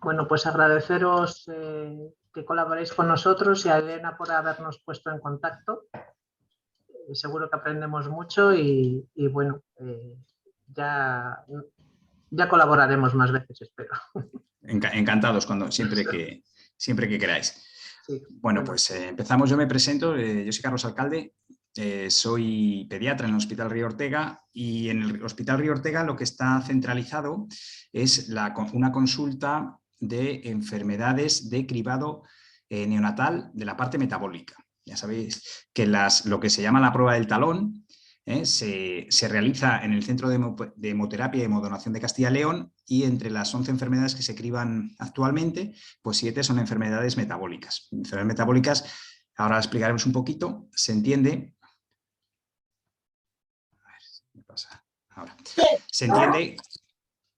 Bueno, pues agradeceros que colaboréis con nosotros y a Elena por habernos puesto en contacto. Seguro que aprendemos mucho y bueno, ya colaboraremos más veces, espero. Encantados siempre que queráis. Sí, bueno, pues empezamos. Yo me presento, yo soy Carlos Alcalde, soy pediatra en el Hospital Río Ortega y en el Hospital Río Ortega lo que está centralizado es una consulta de enfermedades de cribado neonatal de la parte metabólica. Ya sabéis que lo que se llama la prueba del talón se realiza en el Centro de Hemoterapia y Hemodonación de Castilla y León y entre las 11 enfermedades que se criban actualmente, pues 7 son enfermedades metabólicas. Enfermedades metabólicas, ahora explicaremos un poquito, se entiende... A ver, ¿qué pasa? Ahora. Se entiende...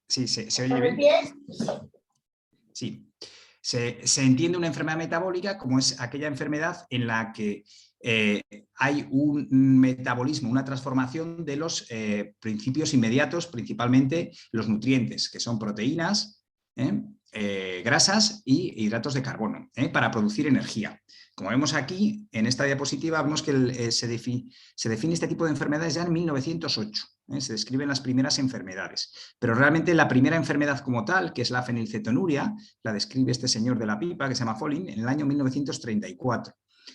Sí, ¿se oye bien? Sí. Se entiende una enfermedad metabólica como es aquella enfermedad en la que hay un metabolismo, una transformación de los principios inmediatos, principalmente los nutrientes, que son proteínas, grasas y hidratos de carbono, para producir energía. Como vemos aquí, en esta diapositiva, vemos que se define este tipo de enfermedades ya en 1908. Se describen las primeras enfermedades. Pero realmente la primera enfermedad como tal, que es la fenilcetonuria, la describe este señor de la pipa, que se llama Folin, en el año 1934.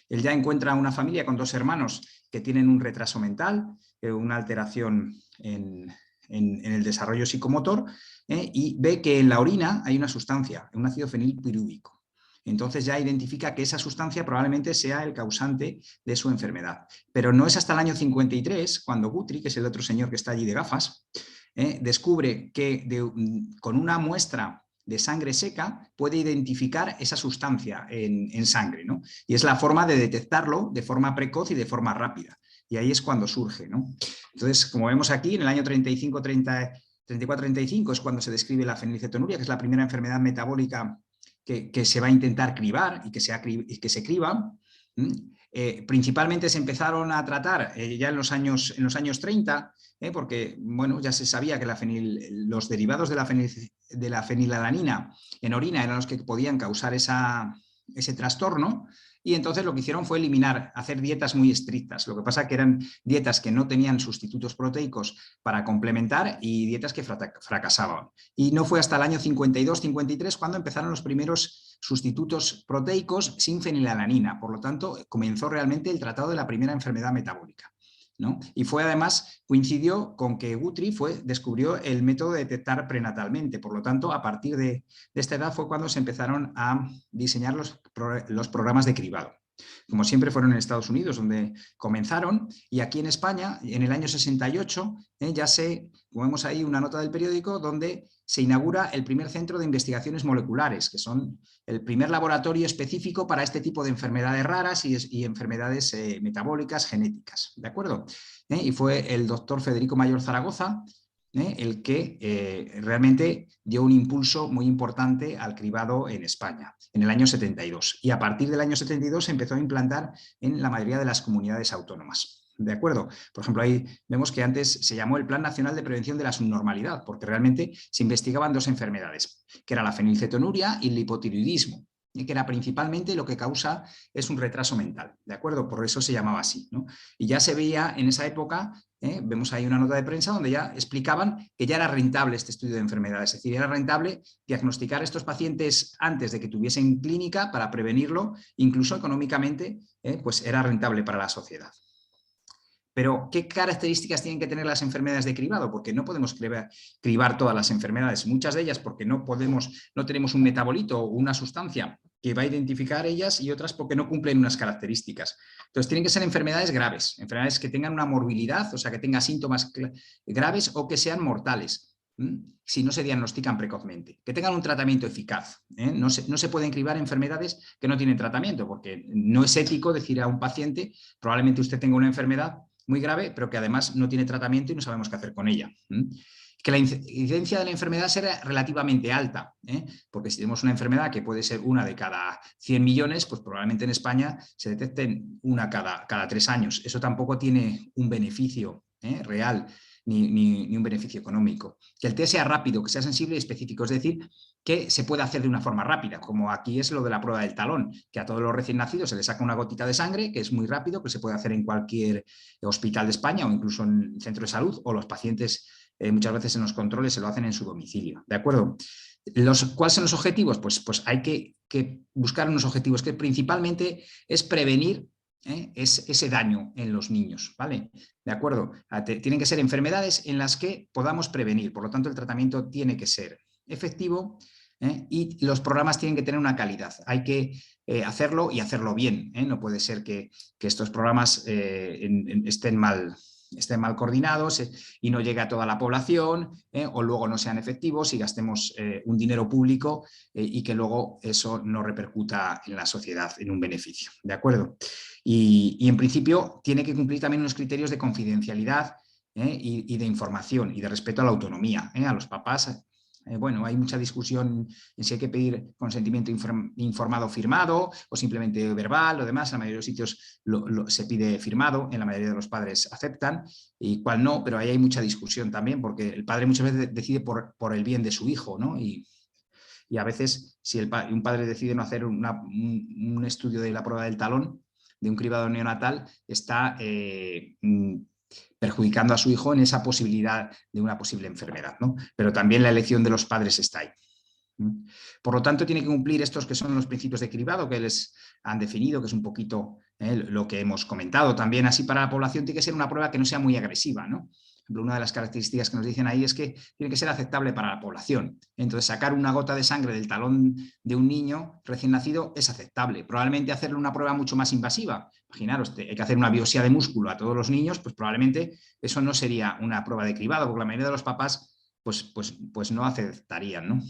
Él ya encuentra una familia con 2 hermanos que tienen un retraso mental, una alteración en el desarrollo psicomotor, y ve que en la orina hay una sustancia, un ácido fenilpirúvico. Entonces ya identifica que esa sustancia probablemente sea el causante de su enfermedad. Pero no es hasta el año 53 cuando Guthrie, que es el otro señor que está allí de gafas, descubre que con una muestra de sangre seca puede identificar esa sustancia en sangre, ¿no? Y es la forma de detectarlo de forma precoz y de forma rápida. Y ahí es cuando surge, ¿no? Entonces, como vemos aquí, en el año 34-35 es cuando se describe la fenilcetonuria, que es la primera enfermedad metabólica que se va a intentar cribar y que se criba. Principalmente se empezaron a tratar ya en los años 30, porque bueno, ya se sabía que los derivados de la fenilalanina en orina eran los que podían causar ese trastorno, y entonces lo que hicieron fue hacer dietas muy estrictas. Lo que pasa que eran dietas que no tenían sustitutos proteicos para complementar y dietas que fracasaban. Y no fue hasta el año 52-53 cuando empezaron los primeros sustitutos proteicos sin fenilalanina. Por lo tanto, comenzó realmente el tratado de la primera enfermedad metabólica, ¿no? Y coincidió con que Guthrie descubrió el método de detectar prenatalmente. Por lo tanto, a partir de esta edad fue cuando se empezaron a diseñar los programas de cribado. Como siempre fueron en Estados Unidos donde comenzaron, y aquí en España, en el año 68, como vemos ahí una nota del periódico, donde se inaugura el primer centro de investigaciones moleculares, que son el primer laboratorio específico para este tipo de enfermedades raras y enfermedades metabólicas genéticas, ¿de acuerdo? Y fue el doctor Federico Mayor Zaragoza el que realmente dio un impulso muy importante al cribado en España, en el año 72. Y a partir del año 72 se empezó a implantar en la mayoría de las comunidades autónomas. ¿De acuerdo? Por ejemplo, ahí vemos que antes se llamó el Plan Nacional de Prevención de la Subnormalidad, porque realmente se investigaban 2 enfermedades, que era la fenilcetonuria y el hipotiroidismo, que era principalmente lo que causa es un retraso mental, ¿de acuerdo? Por eso se llamaba así, ¿no? Y ya se veía en esa época, vemos ahí una nota de prensa donde ya explicaban que ya era rentable este estudio de enfermedades, es decir, era rentable diagnosticar a estos pacientes antes de que tuviesen clínica para prevenirlo, incluso económicamente, pues era rentable para la sociedad. Pero, ¿qué características tienen que tener las enfermedades de cribado? Porque no podemos cribar todas las enfermedades, muchas de ellas porque no tenemos un metabolito o una sustancia que va a identificar ellas, y otras porque no cumplen unas características. Entonces, tienen que ser enfermedades graves, enfermedades que tengan una morbilidad, o sea, que tengan síntomas graves o que sean mortales, si no se diagnostican precozmente, que tengan un tratamiento eficaz. No se pueden cribar enfermedades que no tienen tratamiento, porque no es ético decir a un paciente, probablemente usted tenga una enfermedad muy grave, pero que además no tiene tratamiento y no sabemos qué hacer con ella. Que la incidencia de la enfermedad sea relativamente alta, porque si tenemos una enfermedad que puede ser una de cada 100 millones, pues probablemente en España se detecten una cada 3 años. Eso tampoco tiene un beneficio real, ni un beneficio económico. Que el test sea rápido, que sea sensible y específico, es decir, que se puede hacer de una forma rápida, como aquí es lo de la prueba del talón, que a todos los recién nacidos se les saca una gotita de sangre, que es muy rápido, que se puede hacer en cualquier hospital de España o incluso en el centro de salud, o los pacientes muchas veces en los controles se lo hacen en su domicilio, ¿de acuerdo? ¿Cuáles son los objetivos? Pues hay que buscar unos objetivos que principalmente es prevenir ese daño en los niños, ¿vale? ¿De acuerdo? Tienen que ser enfermedades en las que podamos prevenir, por lo tanto el tratamiento tiene que ser efectivo y los programas tienen que tener una calidad. Hay que hacerlo y hacerlo bien. No puede ser que estos programas estén mal coordinados y no llegue a toda la población o luego no sean efectivos y gastemos un dinero público y que luego eso no repercuta en la sociedad en un beneficio. ¿De acuerdo? Y en principio tiene que cumplir también unos criterios de confidencialidad y de información y de respeto a la autonomía. A los papás, bueno, hay mucha discusión en si hay que pedir consentimiento informado firmado o simplemente verbal o demás. En la mayoría de los sitios se pide firmado, en la mayoría de los padres aceptan y cuál no, pero ahí hay mucha discusión también porque el padre muchas veces decide por el bien de su hijo, ¿no? Y a veces si un padre decide no hacer un estudio de la prueba del talón de un cribado neonatal, está perjudicando a su hijo en esa posibilidad de una posible enfermedad, ¿no? Pero también la elección de los padres está ahí. Por lo tanto, tiene que cumplir estos que son los principios de cribado que les han definido, que es un poquito lo que hemos comentado. También así para la población tiene que ser una prueba que no sea muy agresiva, ¿no? Por ejemplo, una de las características que nos dicen ahí es que tiene que ser aceptable para la población. Entonces, sacar una gota de sangre del talón de un niño recién nacido es aceptable. Probablemente hacerle una prueba mucho más invasiva. Imaginaros, hay que hacer una biopsia de músculo a todos los niños, pues probablemente eso no sería una prueba de cribado, porque la mayoría de los papás pues no aceptarían, ¿no?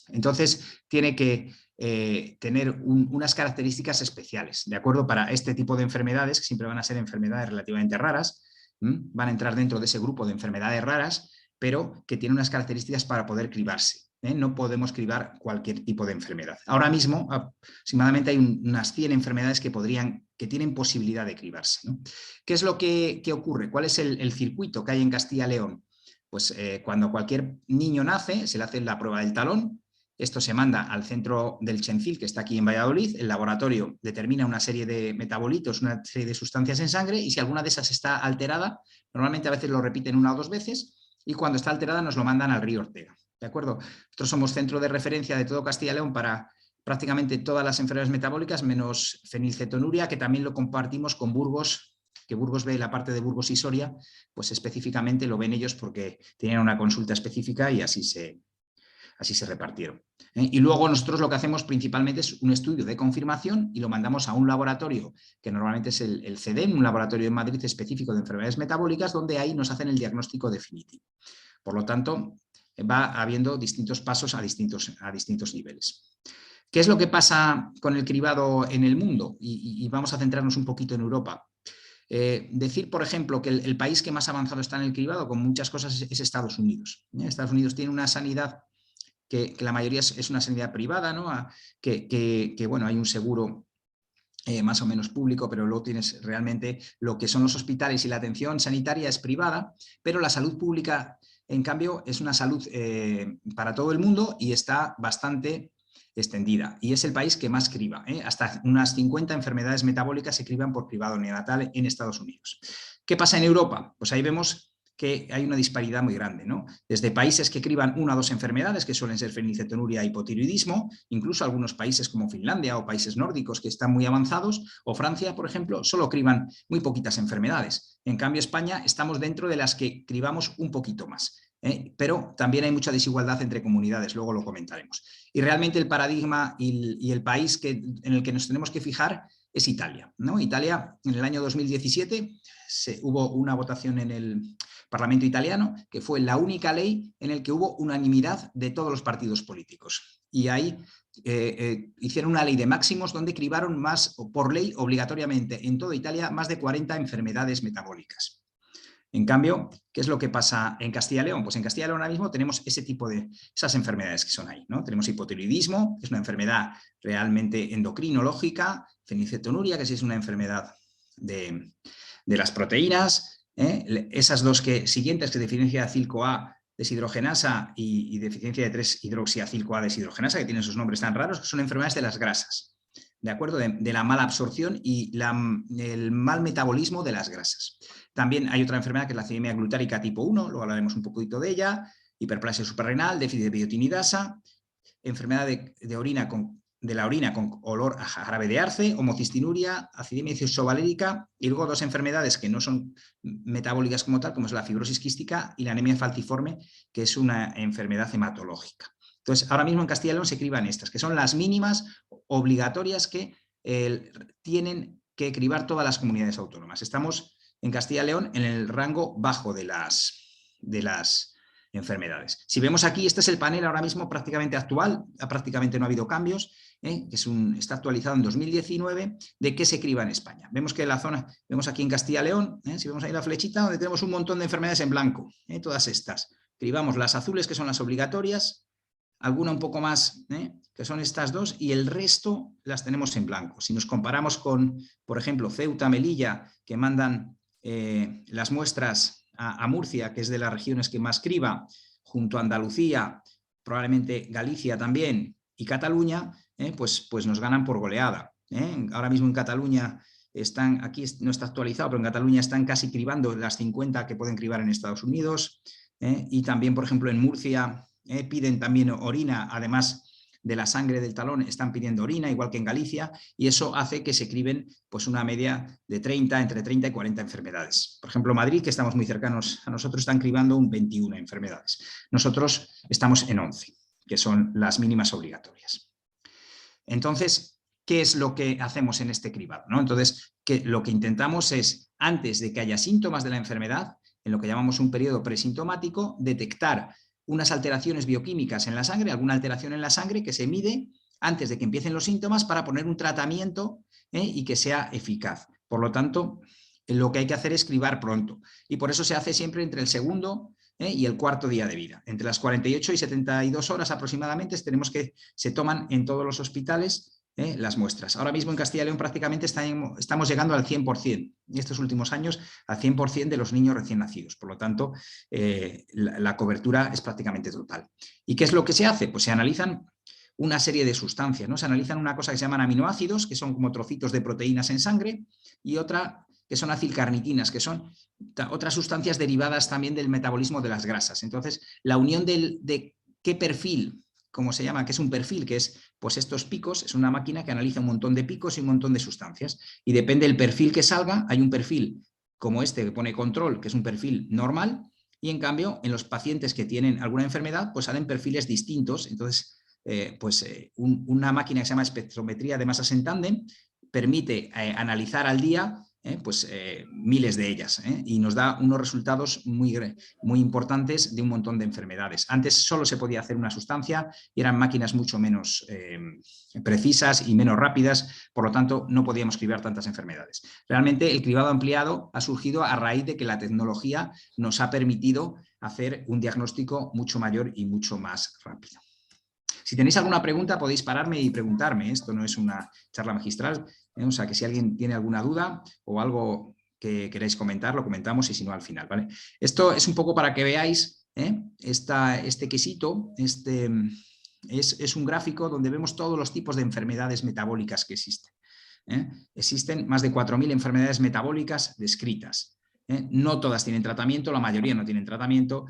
Entonces, tiene que tener unas características especiales, ¿de acuerdo? Para este tipo de enfermedades, que siempre van a ser enfermedades relativamente raras, van a entrar dentro de ese grupo de enfermedades raras, pero que tienen unas características para poder cribarse. No podemos cribar cualquier tipo de enfermedad. Ahora mismo, aproximadamente hay unas 100 enfermedades que tienen posibilidad de cribarse, ¿no? ¿Qué es lo que ocurre? ¿Cuál es el circuito que hay en Castilla y León? Pues cuando cualquier niño nace, se le hace la prueba del talón. Esto se manda al centro del Chencil, que está aquí en Valladolid. El laboratorio determina una serie de metabolitos, una serie de sustancias en sangre y si alguna de esas está alterada, normalmente a veces lo repiten 1 o 2 veces y cuando está alterada nos lo mandan al Río Ortega. ¿De acuerdo? Nosotros somos centro de referencia de todo Castilla y León para prácticamente todas las enfermedades metabólicas, menos fenilcetonuria, que también lo compartimos con Burgos, que Burgos ve la parte de Burgos y Soria, pues específicamente lo ven ellos porque tienen una consulta específica y así se repartieron. Y luego nosotros lo que hacemos principalmente es un estudio de confirmación y lo mandamos a un laboratorio que normalmente es el CEDEM, un laboratorio en Madrid específico de enfermedades metabólicas, donde ahí nos hacen el diagnóstico definitivo. Por lo tanto, va habiendo distintos pasos a distintos niveles. ¿Qué es lo que pasa con el cribado en el mundo? Y vamos a centrarnos un poquito en Europa. Decir, por ejemplo, que el país que más avanzado está en el cribado con muchas cosas es Estados Unidos. Estados Unidos tiene una sanidad que la mayoría es una sanidad privada, ¿no? Bueno, hay un seguro más o menos público, pero luego tienes realmente lo que son los hospitales y la atención sanitaria es privada, pero la salud pública, en cambio, es una salud para todo el mundo y está bastante extendida. Y es el país que más criba. Hasta unas 50 enfermedades metabólicas se criban por cribado neonatal en Estados Unidos. ¿Qué pasa en Europa? Pues ahí vemos que hay una disparidad muy grande, ¿no? Desde países que criban 1 o 2 enfermedades, que suelen ser fenilcetonuria e hipotiroidismo, incluso algunos países como Finlandia o países nórdicos que están muy avanzados, o Francia, por ejemplo, solo criban muy poquitas enfermedades. En cambio, España estamos dentro de las que cribamos un poquito más. Pero también hay mucha desigualdad entre comunidades, luego lo comentaremos. Y realmente el paradigma y el país en el que nos tenemos que fijar es Italia, ¿no? Italia, en el año 2017 hubo una votación en el Parlamento italiano, que fue la única ley en la que hubo unanimidad de todos los partidos políticos. Y ahí hicieron una ley de máximos donde cribaron más, por ley, obligatoriamente, en toda Italia, más de 40 enfermedades metabólicas. En cambio, ¿qué es lo que pasa en Castilla y León? Pues en Castilla y León ahora mismo tenemos esas enfermedades que son ahí, ¿no? Tenemos hipotiroidismo, que es una enfermedad realmente endocrinológica, fenilcetonuria, que sí es una enfermedad de las proteínas, esas dos siguientes que diferencia Cilco-A deshidrogenasa y deficiencia de 3-hidroxiacil-CoA deshidrogenasa, que tienen esos nombres tan raros, que son enfermedades de las grasas, ¿de acuerdo? De la mala absorción y el mal metabolismo de las grasas. También hay otra enfermedad que es la acidemia glutárica tipo 1, luego hablaremos un poquito de ella, hiperplasia suprarrenal, déficit de biotinidasa, enfermedad de la orina con olor a jarabe de arce, homocistinuria, acidemia isovalérica y luego dos enfermedades que no son metabólicas como tal, como es la fibrosis quística y la anemia falciforme, que es una enfermedad hematológica. Entonces, ahora mismo en Castilla y León se criban estas, que son las mínimas obligatorias que tienen que cribar todas las comunidades autónomas. Estamos en Castilla y León en el rango bajo de las enfermedades. Si vemos aquí, este es el panel ahora mismo prácticamente actual, prácticamente no ha habido cambios, que está actualizado en 2019, de qué se criba en España. Vemos que la zona, vemos aquí en Castilla y León, si vemos ahí la flechita, donde tenemos un montón de enfermedades en blanco, todas estas. Cribamos las azules, que son las obligatorias, alguna un poco más, que son estas dos, y el resto las tenemos en blanco. Si nos comparamos con, por ejemplo, Ceuta, Melilla, que mandan las muestras a Murcia, que es de las regiones que más criba, junto a Andalucía, probablemente Galicia también, y Cataluña, pues nos ganan por goleada. Ahora mismo en Cataluña están, aquí no está actualizado, pero en Cataluña están casi cribando las 50 que pueden cribar en Estados Unidos, y también, por ejemplo, en Murcia piden también orina, además de la sangre del talón, están pidiendo orina, igual que en Galicia, y eso hace que se criben pues, una media de entre 30 y 40 enfermedades. Por ejemplo, Madrid, que estamos muy cercanos a nosotros, están cribando un 21 enfermedades. Nosotros estamos en 11, que son las mínimas obligatorias. Entonces, ¿qué es lo que hacemos en este cribado? ¿No? Entonces, lo que intentamos es, antes de que haya síntomas de la enfermedad, en lo que llamamos un periodo presintomático, detectar unas alteraciones bioquímicas en la sangre, alguna alteración en la sangre que se mide antes de que empiecen los síntomas para poner un tratamiento y que sea eficaz. Por lo tanto, lo que hay que hacer es cribar pronto. Y por eso se hace siempre entre el segundo y el cuarto día de vida. Entre las 48 y 72 horas aproximadamente tenemos que se toman en todos los hospitales las muestras. Ahora mismo en Castilla y León prácticamente estamos llegando al 100%, en estos últimos años, al 100% de los niños recién nacidos. Por lo tanto, la cobertura es prácticamente total. ¿Y qué es lo que se hace? Pues se analizan una serie de sustancias, ¿no? Se analizan una cosa que se llaman aminoácidos, que son como trocitos de proteínas en sangre, y otra que son acilcarnitinas, que son otras sustancias derivadas también del metabolismo de las grasas. Entonces, la unión de qué perfil, como se llama, que es un perfil, que es pues estos picos, es una máquina que analiza un montón de picos y un montón de sustancias. Y depende del perfil que salga, hay un perfil como este que pone control, que es un perfil normal, y en cambio, en los pacientes que tienen alguna enfermedad, pues salen perfiles distintos. Entonces, una máquina que se llama espectrometría de masas en tándem permite analizar al día miles de ellas y nos da unos resultados muy importantes de un montón de enfermedades. Antes solo se podía hacer una sustancia y eran máquinas mucho menos precisas y menos rápidas, por lo tanto no podíamos cribar tantas enfermedades. Realmente el cribado ampliado ha surgido a raíz de que la tecnología nos ha permitido hacer un diagnóstico mucho mayor y mucho más rápido. Si tenéis alguna pregunta podéis pararme y preguntarme, esto no es una charla magistral, o sea que si alguien tiene alguna duda o algo que queréis comentar, lo comentamos y si no al final, ¿vale? Esto es un poco para que veáis este quesito, es un gráfico donde vemos todos los tipos de enfermedades metabólicas que existen. Existen más de 4.000 enfermedades metabólicas descritas. No todas tienen tratamiento, la mayoría no tienen tratamiento,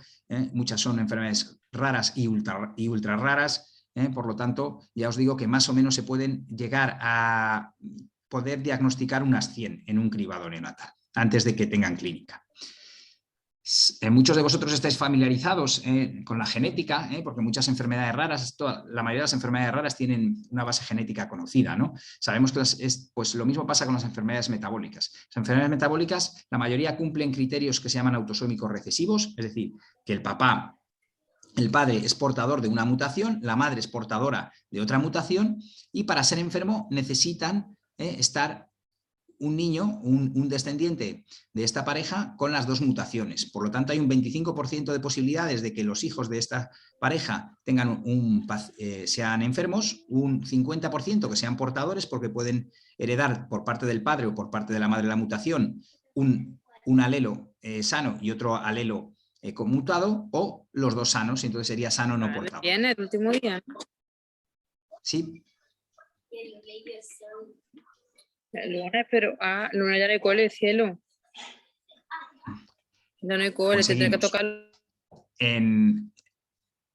muchas son enfermedades raras y ultra raras. Por lo tanto, ya os digo que más o menos se pueden llegar a poder diagnosticar unas 100 en un cribado neonatal, antes de que tengan clínica. Muchos de vosotros estáis familiarizados con la genética, porque muchas enfermedades raras, la mayoría de las enfermedades raras tienen una base genética conocida, ¿no? Sabemos que pues lo mismo pasa con las enfermedades metabólicas. Las enfermedades metabólicas, la mayoría cumplen criterios que se llaman autosómicos recesivos, es decir, que el padre es portador de una mutación, la madre es portadora de otra mutación, y para ser enfermo necesitan estar un niño, un descendiente de esta pareja con las dos mutaciones. Por lo tanto, hay un 25% de posibilidades de que los hijos de esta pareja sean enfermos, un 50% que sean portadores porque pueden heredar por parte del padre o por parte de la madre la mutación un alelo sano y otro alelo conmutado, o los dos sanos, y entonces sería sano no portador. Viene el último día. Sí. El lunes, pero lunes ya no hay cole, cielo. Ya no hay cole, Pues te tiene que seguimos. tocar.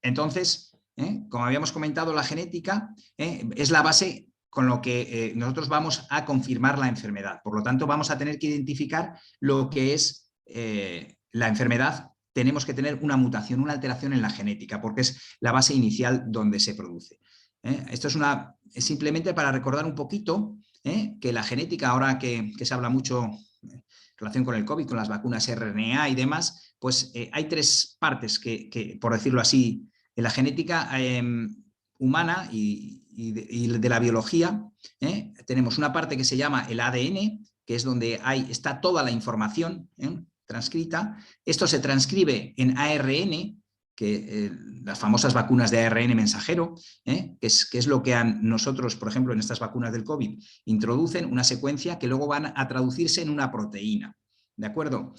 Entonces, como habíamos comentado, la genética es la base con lo que nosotros vamos a confirmar la enfermedad. Por lo tanto, vamos a tener que identificar lo que es la enfermedad. Tenemos que tener una mutación, una alteración en la genética, porque es la base inicial donde se produce. Esto es simplemente para recordar un poquito que la genética, ahora que se habla mucho en relación con el COVID, con las vacunas RNA y demás, pues hay tres partes que, por decirlo así, en la genética humana y de la biología. Tenemos una parte que se llama el ADN, que es donde está toda la información transcrita. Esto se transcribe en ARN, que las famosas vacunas de ARN mensajero, que es lo que nosotros, por ejemplo, en estas vacunas del COVID, introducen una secuencia que luego van a traducirse en una proteína. ¿De acuerdo?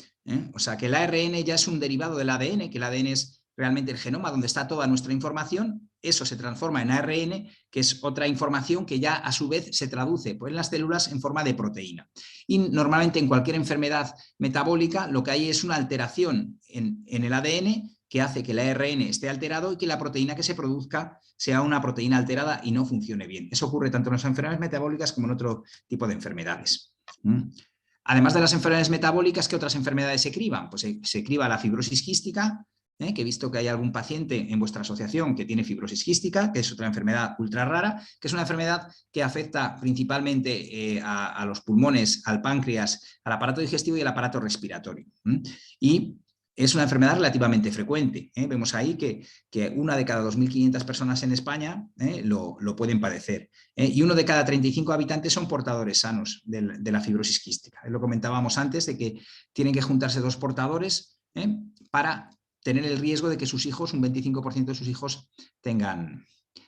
O sea, que el ARN ya es un derivado del ADN, que el ADN es realmente el genoma donde está toda nuestra información. Eso se transforma en ARN, que es otra información que ya a su vez se traduce en las células en forma de proteína. Y normalmente en cualquier enfermedad metabólica lo que hay es una alteración en el ADN que hace que el ARN esté alterado y que la proteína que se produzca sea una proteína alterada y no funcione bien. Eso ocurre tanto en las enfermedades metabólicas como en otro tipo de enfermedades. Además de las enfermedades metabólicas, ¿qué otras enfermedades se criban? Pues se criba la fibrosis quística, que he visto que hay algún paciente en vuestra asociación que tiene fibrosis quística, que es otra enfermedad ultra rara, que es una enfermedad que afecta principalmente a los pulmones, al páncreas, al aparato digestivo y al aparato respiratorio. Y es una enfermedad relativamente frecuente. Vemos ahí que una de cada 2.500 personas en España lo pueden padecer. Y uno de cada 35 habitantes son portadores sanos de la fibrosis quística. Lo comentábamos antes de que tienen que juntarse dos portadores para tener el riesgo de que sus hijos, un 25% de sus hijos, tengan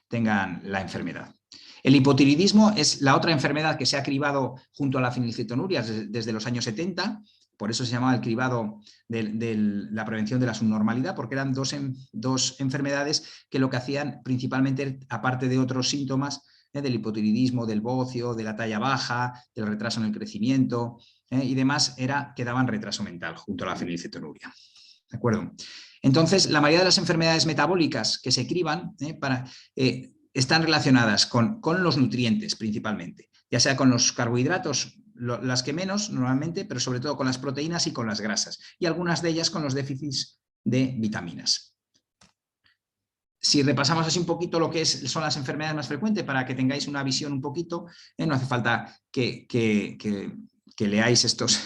la enfermedad. El hipotiroidismo es la otra enfermedad que se ha cribado junto a la fenilcetonúria desde los años 70, por eso se llamaba el cribado de la prevención de la subnormalidad, porque eran dos enfermedades que lo que hacían principalmente, aparte de otros síntomas, del hipotiroidismo, del bocio, de la talla baja, del retraso en el crecimiento y demás, era que daban retraso mental junto a la fenilcetonuria. ¿De acuerdo? Entonces, la mayoría de las enfermedades metabólicas que se criban están relacionadas con los nutrientes principalmente, ya sea con los carbohidratos, las que menos normalmente, pero sobre todo con las proteínas y con las grasas, y algunas de ellas con los déficits de vitaminas. Si repasamos así un poquito lo que son las enfermedades más frecuentes para que tengáis una visión un poquito, no hace falta que leáis estos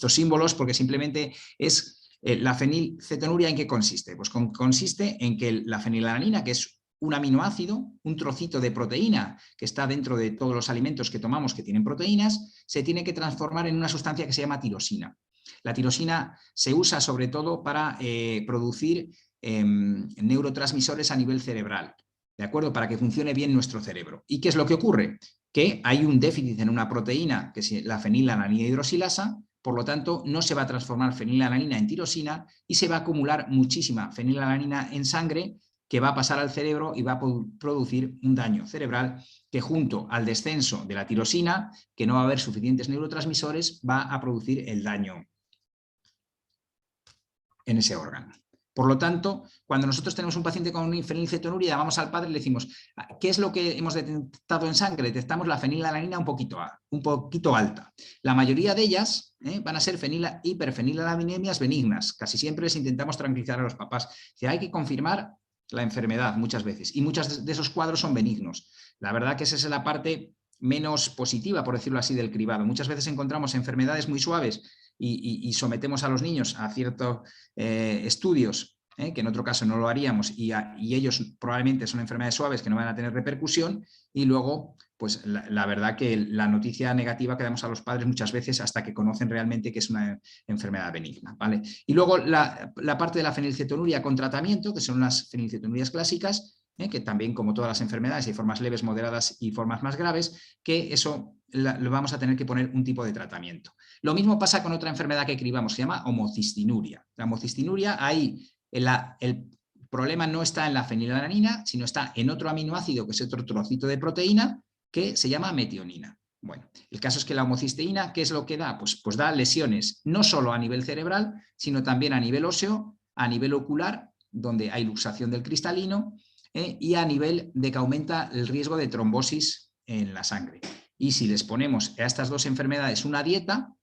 símbolos, porque simplemente es la fenilcetonuria. ¿En qué consiste? Pues consiste en que la fenilalanina, que es un aminoácido, un trocito de proteína que está dentro de todos los alimentos que tomamos que tienen proteínas, se tiene que transformar en una sustancia que se llama tirosina. La tirosina se usa sobre todo para producir neurotransmisores a nivel cerebral, ¿de acuerdo? Para que funcione bien nuestro cerebro. ¿Y qué es lo que ocurre? Que hay un déficit en una proteína, que es la fenilalanina hidroxilasa. Por lo tanto, no se va a transformar fenilalanina en tirosina y se va a acumular muchísima fenilalanina en sangre, que va a pasar al cerebro y va a producir un daño cerebral que, junto al descenso de la tirosina, que no va a haber suficientes neurotransmisores, va a producir el daño en ese órgano. Por lo tanto, cuando nosotros tenemos un paciente con fenilcetonuria, llamamos al padre y le decimos, ¿qué es lo que hemos detectado en sangre? Detectamos la fenilalanina un poquito alta. La mayoría de ellas van a ser hiperfenilalanemias benignas. Casi siempre les intentamos tranquilizar a los papás. Hay que confirmar la enfermedad muchas veces, y muchos de esos cuadros son benignos. La verdad que esa es la parte menos positiva, por decirlo así, del cribado. Muchas veces encontramos enfermedades muy suaves y sometemos a los niños a ciertos estudios, que en otro caso no lo haríamos, y ellos probablemente son enfermedades suaves que no van a tener repercusión, y luego, pues la verdad que la noticia negativa que damos a los padres muchas veces hasta que conocen realmente que es una enfermedad benigna, ¿vale? Y luego la parte de la fenilcetonuria con tratamiento, que son las fenilcetonurias clásicas, que también, como todas las enfermedades, hay formas leves, moderadas y formas más graves, que eso lo vamos a tener que poner un tipo de tratamiento. Lo mismo pasa con otra enfermedad que cribamos, se llama homocistinuria. La homocistinuria, ahí el problema no está en la fenilalanina, sino está en otro aminoácido, que es otro trocito de proteína, que se llama metionina. Bueno, el caso es que la homocisteína, ¿qué es lo que da? Pues da lesiones no solo a nivel cerebral, sino también a nivel óseo, a nivel ocular, donde hay luxación del cristalino, y a nivel de que aumenta el riesgo de trombosis en la sangre. Y si les ponemos a estas dos enfermedades una dieta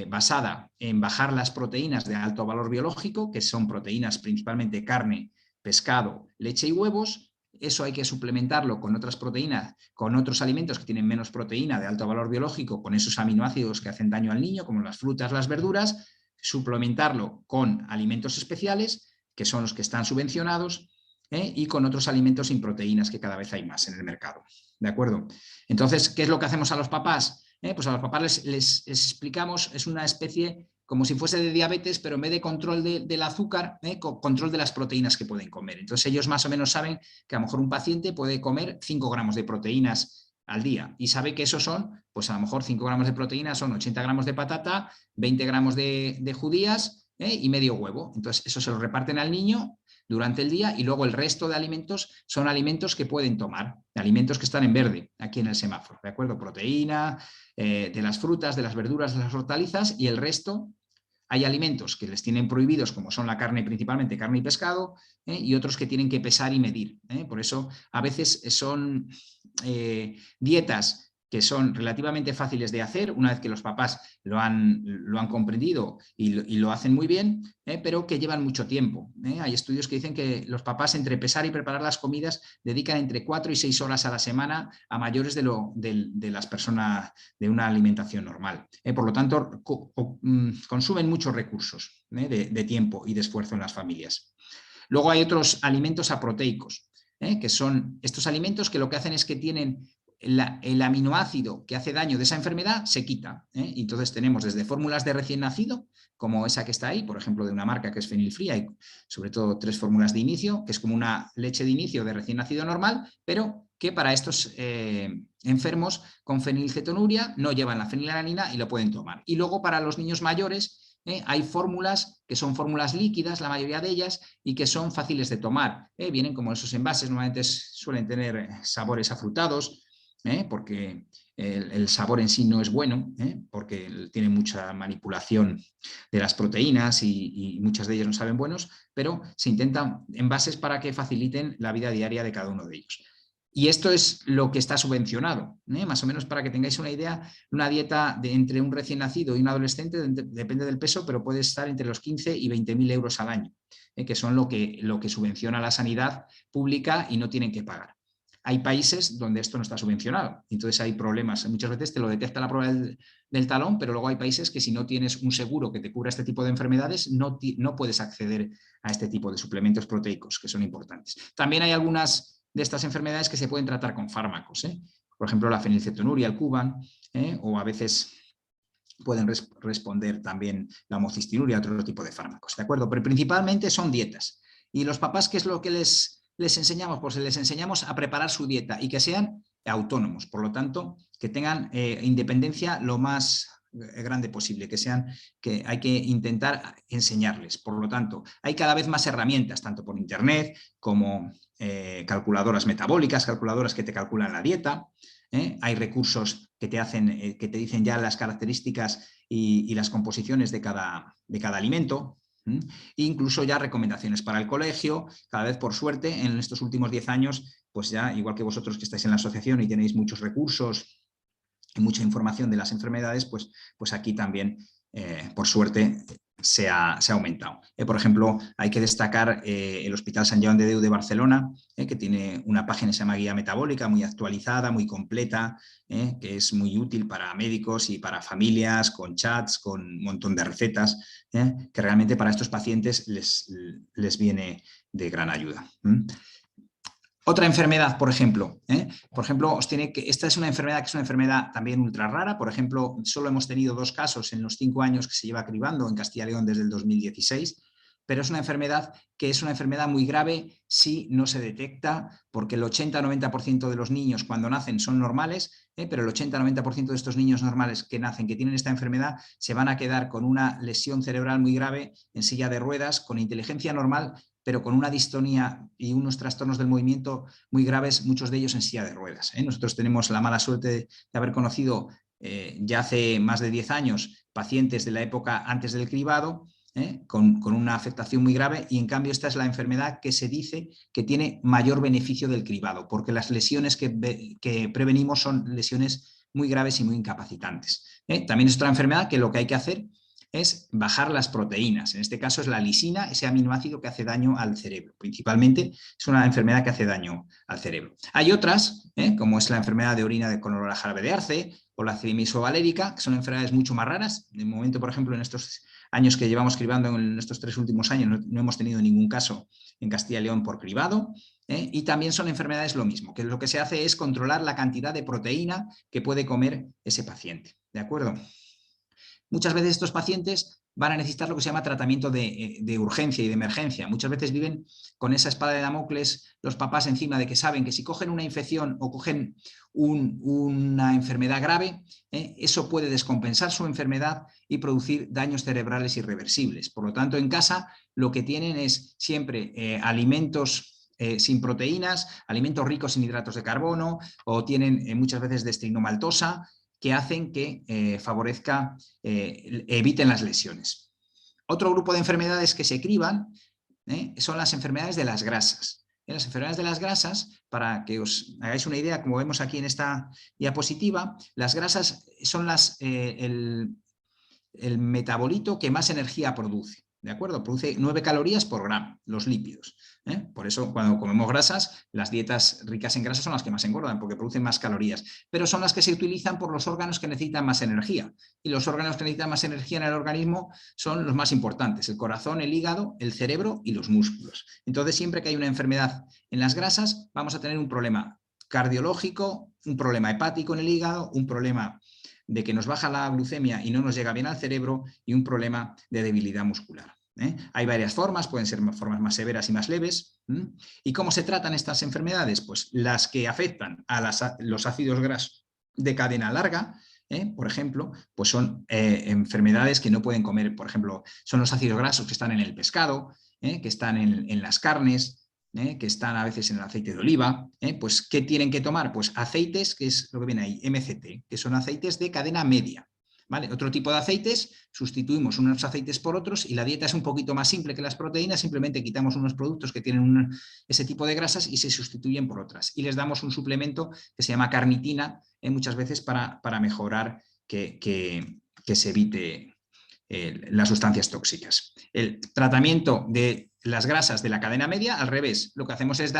basada en bajar las proteínas de alto valor biológico, que son proteínas principalmente carne, pescado, leche y huevos, eso hay que suplementarlo con otras proteínas, con otros alimentos que tienen menos proteína de alto valor biológico, con esos aminoácidos que hacen daño al niño, como las frutas, las verduras, suplementarlo con alimentos especiales, que son los que están subvencionados, y con otros alimentos sin proteínas, que cada vez hay más en el mercado. ¿De acuerdo? Entonces, ¿qué es lo que hacemos a los papás? Pues a los papás les explicamos, es una especie como si fuese de diabetes, pero en vez de control del azúcar, control de las proteínas que pueden comer. Entonces ellos más o menos saben que a lo mejor un paciente puede comer 5 gramos de proteínas al día y sabe que esos son, pues a lo mejor 5 gramos de proteínas son 80 gramos de patata, 20 gramos de judías y medio huevo. Entonces eso se lo reparten al niño durante el día y luego el resto de alimentos son alimentos que pueden tomar, alimentos que están en verde aquí en el semáforo, ¿de acuerdo? Proteína, de las frutas, de las verduras, de las hortalizas, y el resto hay alimentos que les tienen prohibidos, como son la carne, principalmente carne y pescado, y otros que tienen que pesar y medir. Por eso a veces son dietas que son relativamente fáciles de hacer una vez que los papás lo han comprendido y lo hacen muy bien, pero que llevan mucho tiempo. Hay estudios que dicen que los papás, entre pesar y preparar las comidas, dedican entre 4 y 6 horas a la semana a mayores de las personas de una alimentación normal. Por lo tanto, consumen muchos recursos de tiempo y de esfuerzo en las familias. Luego hay otros alimentos aproteicos, que son estos alimentos que lo que hacen es que tienen el aminoácido que hace daño de esa enfermedad, se quita. Entonces tenemos desde fórmulas de recién nacido, como esa que está ahí, por ejemplo, de una marca que es Fenilfree, hay sobre todo 3 fórmulas de inicio, que es como una leche de inicio de recién nacido normal, pero que para estos enfermos con fenilcetonuria no llevan la fenilalanina y lo pueden tomar. Y luego para los niños mayores hay fórmulas que son fórmulas líquidas, la mayoría de ellas, y que son fáciles de tomar. Vienen como esos envases, normalmente suelen tener sabores afrutados, porque el sabor en sí no es bueno, porque tiene mucha manipulación de las proteínas y muchas de ellas no saben buenos, pero se intentan envases para que faciliten la vida diaria de cada uno de ellos. Y esto es lo que está subvencionado, más o menos para que tengáis una idea, una dieta entre un recién nacido y un adolescente, depende del peso, pero puede estar entre los 15 y 20.000 euros al año, que son lo que subvenciona la sanidad pública y no tienen que pagar. Hay países donde esto no está subvencionado, entonces hay problemas. Muchas veces te lo detecta la prueba del talón, pero luego hay países que si no tienes un seguro que te cubra este tipo de enfermedades, no puedes acceder a este tipo de suplementos proteicos, que son importantes. También hay algunas de estas enfermedades que se pueden tratar con fármacos, por ejemplo la fenilcetonuria, el Kuban, o a veces pueden responder también la homocistinuria a otro tipo de fármacos, ¿de acuerdo? Pero principalmente son dietas. Y los papás, ¿qué es lo que les enseñamos? Pues les enseñamos a preparar su dieta y que sean autónomos, por lo tanto, que tengan independencia lo más grande posible, que hay que intentar enseñarles. Por lo tanto, hay cada vez más herramientas, tanto por internet como calculadoras metabólicas, calculadoras que te calculan la dieta. Hay recursos que te dicen ya las características y las composiciones de cada alimento. Incluso ya recomendaciones para el colegio, cada vez por suerte en estos últimos 10 años, pues ya igual que vosotros que estáis en la asociación y tenéis muchos recursos y mucha información de las enfermedades, pues aquí también por suerte se ha aumentado. Por ejemplo, hay que destacar el Hospital Sant Joan de Déu de Barcelona, que tiene una página que se llama Guía Metabólica, muy actualizada, muy completa, que es muy útil para médicos y para familias, con chats, con un montón de recetas, que realmente para estos pacientes les viene de gran ayuda. Otra enfermedad, por ejemplo, esta es una enfermedad que es una enfermedad también ultra rara. Por ejemplo, solo hemos tenido 2 casos en los 5 años que se lleva cribando en Castilla y León desde el 2016, pero es una enfermedad que es una enfermedad muy grave si no se detecta, porque el 80-90% de los niños cuando nacen son normales, pero el 80-90% de estos niños normales que nacen, que tienen esta enfermedad, se van a quedar con una lesión cerebral muy grave en silla de ruedas, con inteligencia normal, pero con una distonía y unos trastornos del movimiento muy graves, muchos de ellos en silla de ruedas. Nosotros tenemos la mala suerte de haber conocido ya hace más de 10 años pacientes de la época antes del cribado, con una afectación muy grave, y en cambio esta es la enfermedad que se dice que tiene mayor beneficio del cribado, porque las lesiones que prevenimos son lesiones muy graves y muy incapacitantes. También es otra enfermedad que lo que hay que hacer es bajar las proteínas. En este caso es la lisina, ese aminoácido que hace daño al cerebro. Principalmente es una enfermedad que hace daño al cerebro. Hay otras, como es la enfermedad de orina con olor a jarabe de arce o la acidemia isovalérica, que son enfermedades mucho más raras. De momento, por ejemplo, en estos años que llevamos cribando, en estos 3 últimos años, no hemos tenido ningún caso en Castilla y León por cribado. Y también son enfermedades lo mismo, que lo que se hace es controlar la cantidad de proteína que puede comer ese paciente. ¿De acuerdo? Muchas veces estos pacientes van a necesitar lo que se llama tratamiento de urgencia y de emergencia. Muchas veces viven con esa espada de Damocles los papás encima, de que saben que si cogen una infección o cogen una enfermedad grave, eso puede descompensar su enfermedad y producir daños cerebrales irreversibles. Por lo tanto, en casa lo que tienen es siempre alimentos sin proteínas, alimentos ricos en hidratos de carbono, o tienen muchas veces destrinomaltosa, que hacen que eviten las lesiones. Otro grupo de enfermedades que se criban son las enfermedades de las grasas. Las enfermedades de las grasas, para que os hagáis una idea, como vemos aquí en esta diapositiva, las grasas son el metabolito que más energía produce. ¿De acuerdo? Produce 9 calorías por gramo, los lípidos. Por eso, cuando comemos grasas, las dietas ricas en grasas son las que más engordan, porque producen más calorías, pero son las que se utilizan por los órganos que necesitan más energía. Y los órganos que necesitan más energía en el organismo son los más importantes: el corazón, el hígado, el cerebro y los músculos. Entonces, siempre que hay una enfermedad en las grasas, vamos a tener un problema cardiológico, un problema hepático en el hígado, un problema de que nos baja la glucemia y no nos llega bien al cerebro, y un problema de debilidad muscular. Hay varias formas, pueden ser formas más severas y más leves. ¿Y cómo se tratan estas enfermedades? Pues las que afectan a los ácidos grasos de cadena larga, por ejemplo, pues son enfermedades que no pueden comer. Por ejemplo, son los ácidos grasos que están en el pescado, que están en las carnes, que están a veces en el aceite de oliva. Pues ¿qué tienen que tomar? Pues aceites, que es lo que viene ahí, MCT, que son aceites de cadena media. ¿Vale? Otro tipo de aceites, sustituimos unos aceites por otros, y la dieta es un poquito más simple que las proteínas. Simplemente quitamos unos productos que tienen ese tipo de grasas y se sustituyen por otras. Y les damos un suplemento que se llama carnitina, muchas veces para mejorar que se evite las sustancias tóxicas. El tratamiento de las grasas de la cadena media, al revés, lo que hacemos es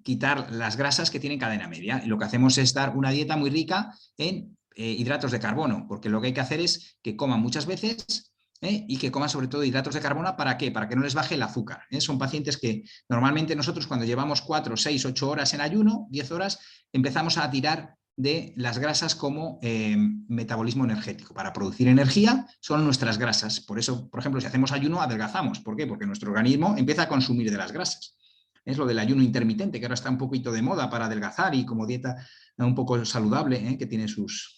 quitar las grasas que tienen cadena media, y lo que hacemos es dar una dieta muy rica en hidratos de carbono, porque lo que hay que hacer es que coman muchas veces y que coman sobre todo hidratos de carbono. ¿Para qué? Para que no les baje el azúcar. Son pacientes que normalmente nosotros, cuando llevamos 4, 6, 8 horas en ayuno, 10 horas, empezamos a tirar de las grasas como metabolismo energético. Para producir energía son nuestras grasas. Por eso, por ejemplo, si hacemos ayuno, adelgazamos. ¿Por qué? Porque nuestro organismo empieza a consumir de las grasas. Es lo del ayuno intermitente, que ahora está un poquito de moda para adelgazar y como dieta un poco saludable, que tiene sus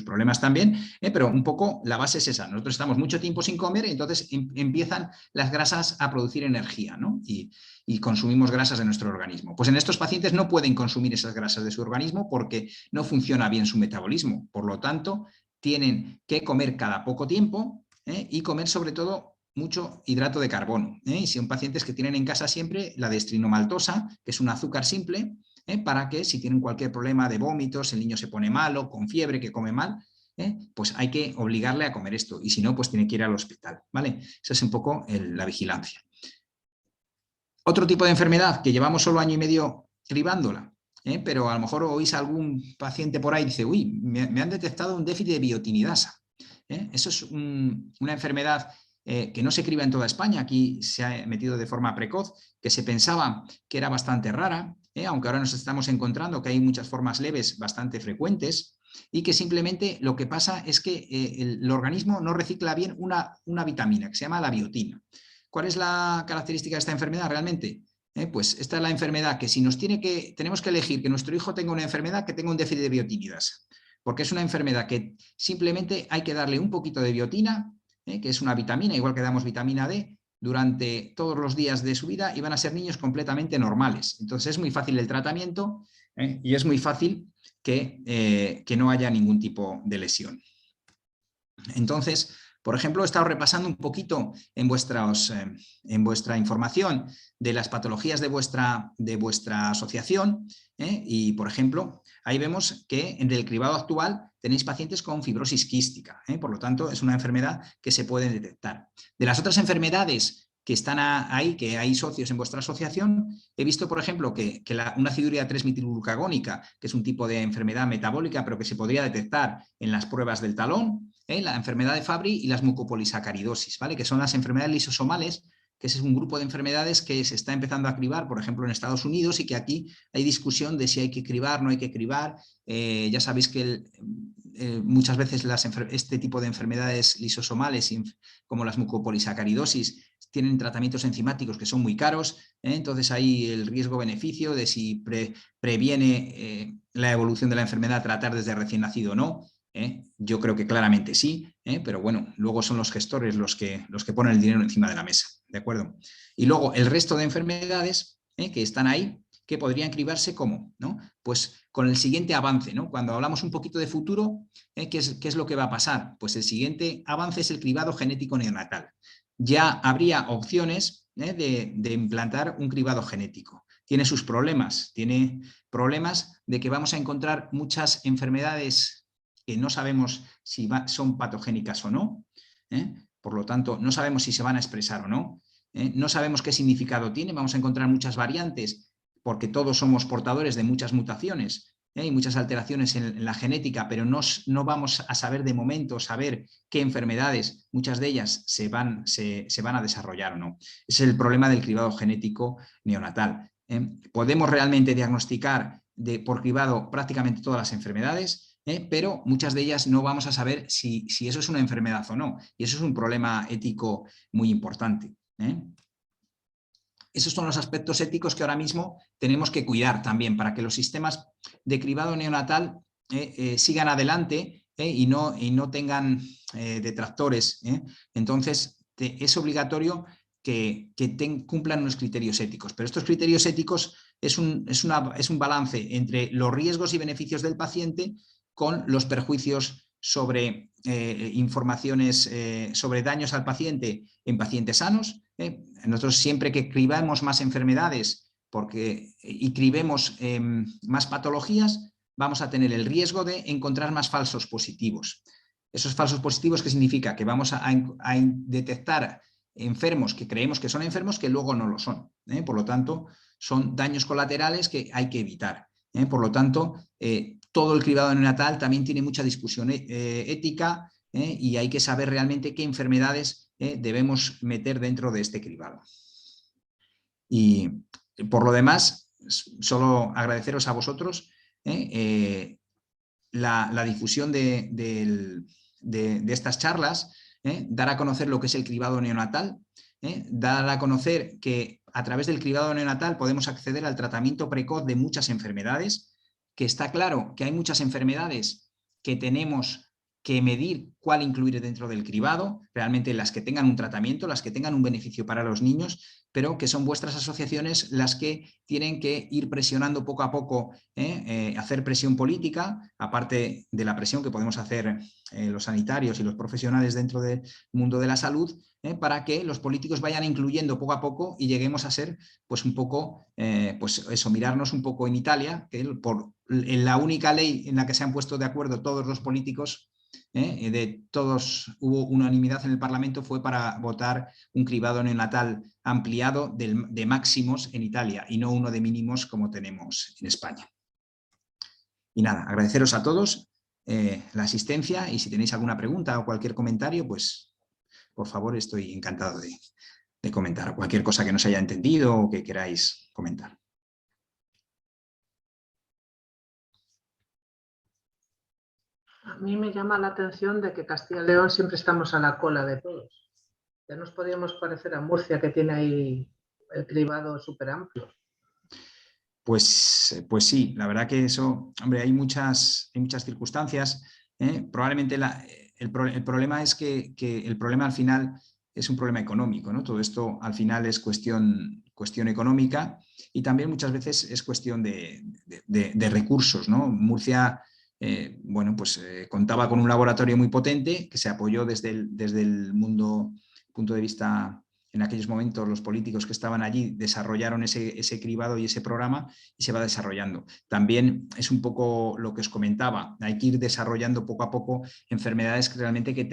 problemas también, pero un poco la base es esa. Nosotros estamos mucho tiempo sin comer, y entonces empiezan las grasas a producir energía, ¿no? Y consumimos grasas de nuestro organismo. Pues en estos pacientes no pueden consumir esas grasas de su organismo porque no funciona bien su metabolismo. Por lo tanto, tienen que comer cada poco tiempo y comer sobre todo mucho hidrato de carbono. Y son pacientes que tienen en casa siempre la destrinomaltosa, que es un azúcar simple, para que si tienen cualquier problema de vómitos, el niño se pone malo, con fiebre, que come mal, pues hay que obligarle a comer esto, y si no, pues tiene que ir al hospital, ¿vale? Esa es un poco la vigilancia. Otro tipo de enfermedad que llevamos solo año y medio cribándola, pero a lo mejor oís a algún paciente por ahí y dice: uy, me han detectado un déficit de biotinidasa. Eso es una enfermedad que no se criba en toda España. Aquí se ha metido de forma precoz, que se pensaba que era bastante rara, aunque ahora nos estamos encontrando que hay muchas formas leves bastante frecuentes, y que simplemente lo que pasa es que el organismo no recicla bien una vitamina que se llama la biotina. ¿Cuál es la característica de esta enfermedad realmente? Pues esta es la enfermedad que si tenemos que elegir que nuestro hijo tenga una enfermedad, que tenga un déficit de biotinidasa, porque es una enfermedad que simplemente hay que darle un poquito de biotina, que es una vitamina, igual que damos vitamina D, durante todos los días de su vida y van a ser niños completamente normales. Entonces es muy fácil el tratamiento y es muy fácil que no haya ningún tipo de lesión. Entonces, por ejemplo, he estado repasando un poquito en vuestra información de las patologías de vuestra asociación y, por ejemplo, ahí vemos que en el cribado actual tenéis pacientes con fibrosis quística, por lo tanto, es una enfermedad que se puede detectar. De las otras enfermedades que están ahí, que hay socios en vuestra asociación, he visto, por ejemplo, que una aciduria 3-metilglucagónica, que es un tipo de enfermedad metabólica, pero que se podría detectar en las pruebas del talón, la enfermedad de Fabry y las mucopolisacaridosis, ¿vale? Que son las enfermedades lisosomales, que ese es un grupo de enfermedades que se está empezando a cribar, por ejemplo, en Estados Unidos, y que aquí hay discusión de si hay que cribar, no hay que cribar. Ya sabéis que muchas veces este tipo de enfermedades lisosomales, como las mucopolisacaridosis, tienen tratamientos enzimáticos que son muy caros, entonces hay el riesgo-beneficio de si previene la evolución de la enfermedad tratar desde recién nacido o no. Yo creo que claramente sí, pero bueno, luego son los gestores los que ponen el dinero encima de la mesa, ¿de acuerdo? Y luego el resto de enfermedades que están ahí, que podrían cribarse ¿cómo? ¿No? Pues con el siguiente avance, ¿no? Cuando hablamos un poquito de futuro, ¿qué es lo que va a pasar? Pues el siguiente avance es el cribado genético neonatal. Ya habría opciones de implantar un cribado genético. Tiene sus problemas, tiene problemas de que vamos a encontrar muchas enfermedades que no sabemos si son patogénicas o no, por lo tanto no sabemos si se van a expresar o no, no sabemos qué significado tiene, vamos a encontrar muchas variantes porque todos somos portadores de muchas mutaciones y muchas alteraciones en la genética, pero no vamos a saber de momento, qué enfermedades, muchas de ellas se van a desarrollar o no. Ese es el problema del cribado genético neonatal. Podemos realmente diagnosticar por cribado prácticamente todas las enfermedades, pero muchas de ellas no vamos a saber si eso es una enfermedad o no, y eso es un problema ético muy importante. Esos son los aspectos éticos que ahora mismo tenemos que cuidar también para que los sistemas de cribado neonatal sigan adelante y no tengan detractores. Entonces, es obligatorio que cumplan unos criterios éticos, pero estos criterios éticos es un balance entre los riesgos y beneficios del paciente con los perjuicios sobre informaciones sobre daños al paciente en pacientes sanos. Nosotros siempre que cribamos más enfermedades y cribemos más patologías, vamos a tener el riesgo de encontrar más falsos positivos. Esos falsos positivos, ¿qué significa? Que vamos a detectar enfermos que creemos que son enfermos que luego no lo son. Por lo tanto, son daños colaterales que hay que evitar. Por lo tanto, todo el cribado neonatal también tiene mucha discusión ética y hay que saber realmente qué enfermedades debemos meter dentro de este cribado. Y por lo demás, solo agradeceros a vosotros la difusión de estas charlas, dar a conocer lo que es el cribado neonatal, dar a conocer que a través del cribado neonatal podemos acceder al tratamiento precoz de muchas enfermedades, que está claro que hay muchas enfermedades que tenemos que medir cuál incluir dentro del cribado, realmente las que tengan un tratamiento, las que tengan un beneficio para los niños, pero que son vuestras asociaciones las que tienen que ir presionando poco a poco, hacer presión política, aparte de la presión que podemos hacer los sanitarios y los profesionales dentro del mundo de la salud, para que los políticos vayan incluyendo poco a poco y lleguemos a ser, pues un poco, pues eso, mirarnos un poco en Italia, que en la única ley en la que se han puesto de acuerdo todos los políticos, hubo unanimidad en el Parlamento, fue para votar un cribado neonatal ampliado de máximos en Italia y no uno de mínimos como tenemos en España. Y nada, agradeceros a todos la asistencia y si tenéis alguna pregunta o cualquier comentario, pues por favor estoy encantado de comentar cualquier cosa que no se haya entendido o que queráis comentar. A mí me llama la atención de que Castilla y León siempre estamos a la cola de todos. Ya nos podríamos parecer a Murcia, que tiene ahí el cribado súper amplio. Pues sí, la verdad que eso, hombre, hay muchas circunstancias. Probablemente el problema es que el problema al final es un problema económico, ¿no? Todo esto al final es cuestión económica y también muchas veces es cuestión de recursos, ¿no? Murcia, bueno, pues contaba con un laboratorio muy potente que se apoyó desde el punto de vista. En aquellos momentos los políticos que estaban allí desarrollaron ese cribado y ese programa y se va desarrollando. También es un poco lo que os comentaba, hay que ir desarrollando poco a poco enfermedades que realmente que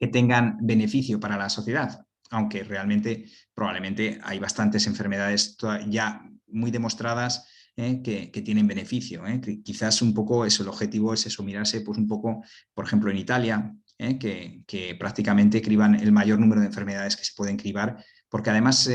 tengan beneficio para la sociedad, aunque realmente probablemente hay bastantes enfermedades ya muy demostradas que tienen beneficio. Quizás un poco el objetivo es eso, mirarse pues un poco, por ejemplo, en Italia, que prácticamente criban el mayor número de enfermedades que se pueden cribar, porque además